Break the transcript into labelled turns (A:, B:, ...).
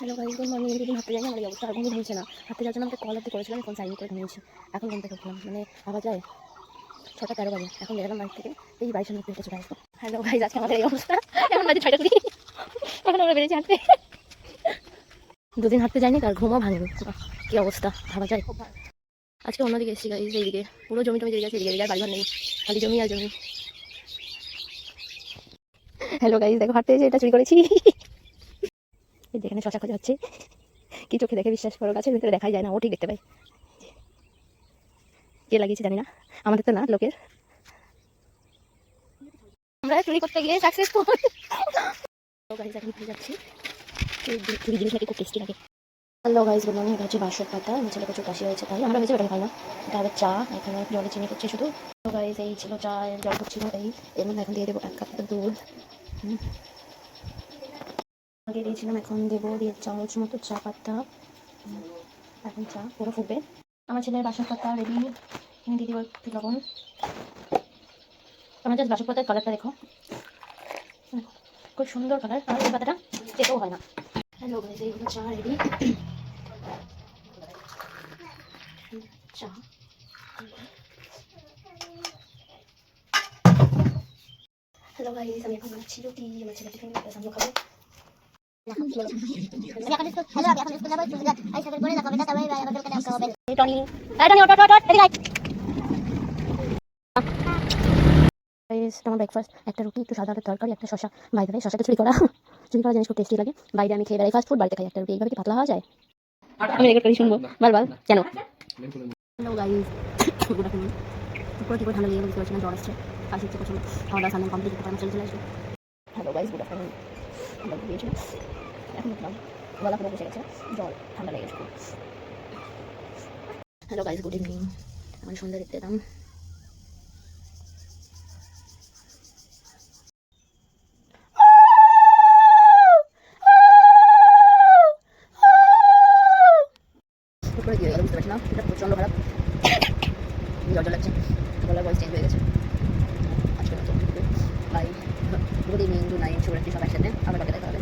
A: Hello guys, good morning. দুদিন হাঁটতে যাই না, আমার এই অবস্থা। আর ঘুম হচ্ছে না। হাঁটতে যাওয়ার জন্য আমাকে কল অব্দি করেছিলাম, ফোন সাইন করে ঘুমিয়েছি। এখন ঘুম থেকে উঠলাম, মানে ভাবা যায় 6টা 13 বাজে। এখন বেরোলাম বাড়ি থেকে, এই বাড়ির সামনে হেঁটে চলে আসবো। হ্যালো গাইস, আজকে আমাদের এই অবস্থা। এখন বাজে 6টা 20। এখন আমরা বেরিয়েছি হাঁটতে। দুদিন হাঁটতে যাইনি, তার ঘুমও ভাঙেনি। কি অবস্থা ভাবা যায়। আজকে অন্যদিকে এসেছি গাইস, এইদিকে পুরো জমি টমি দিয়ে গেছে, এদিকে আর বাড়িঘর নেই, খালি জমি আর জমি। হ্যালো গাইস, দেখো হাঁটতে এসে এটা চুরি করেছি। এই যেখানে শশা খোঁজা হচ্ছে, কি চোখে দেখে বিশ্বাস করো, গাছের ভিতরে দেখাই যায় না, ও ঠিক দেখতে পাই। কে লাগিয়েছে জানি না, আমাদের তো না, লোকের। আমরা চুরি করতে গিয়ে সাকসেসফুল। গাইস এখন ফিরে যাচ্ছি। এই চুরি জিনিস নাকি খুব টেস্টি লাগে। Hello guys, good morning. এটা হচ্ছে বাঁশের পাতা, নিচে প্রচুর কাশি হয়েছে, তাই আমরা হয়েছে ওটাকে খাই না। এটা হবে চা, এখানে জলে চিনি করছে শুধু। তো গাইস এই ছিল চা, জল করছিল এই। এর মধ্যে এখন দিয়ে দেবো 1 কাপ দুধ। আগে দিয়েছিলাম, এখন দেবো 1 চামচ মতো চা পাতা। এখন চা পুরো ফুটবে। আমার ছেলের বাঁশের পাতা রেডি। এখানে দিয়ে দেবো একটু লবণ। আমার জাস্ট বাঁশের পাতার কালারটা দেখো, খুব সুন্দর কালার। আর এই পাতাটা খেতেও হয় না। হ্যালো গাইস, এই হলো চা রেডি। চা হ্যালো গাইস, আমি এখন বানাচ্ছি রুটি। আমার ছেলে টিফিন প্লাস আমিও খাবো। আমার ব্রেকফাস্ট একটা রুটি, একটু সাদা আলুর তরকারি, একটা শশা। বাই দ্য ওয়ে, শশাটা চুরি করা। চুরি করা জিনিস খুব টেস্টি লাগে। বাইরে আমি খেয়ে বেড়াই ফাস্ট ফুড, বাড়িতে খাই একটা রুটি। এইভাবে কি পাতলা হওয়া যায়? আমি রেকর্ড করি, শুনবো বারবার কেন? Hello guys, good afternoon. পুরো ঠিক করে ঠান্ডা লেগে বুঝতে পারছি না, জ্বর আসছে, কাশি হচ্ছে প্রচুর। খাওয়া দাওয়া সামনে কমপ্লিট করতে আমার চলে আসবে। Hello guys, good afternoon. আমরা ঘুমিয়েছিল, এখন উঠলাম, গলা পুরো বসে গেছে, জ্বর ঠান্ডা লেগে গেছে খুব। Hello guys, good evening. আমার সন্ধ্যা দেখতে এলাম। করে কি হয়ে গেল বুঝতে পারছি না, এটা প্রচণ্ড খারাপ, জ্বর জ্বর লাগছে, গলার ভয়েস চেঞ্জ হয়ে গেছে। আজকের মতো bye, good evening, good night, শুভরাত্রি সব একসাথে। আবার কালকে দেখা হবে।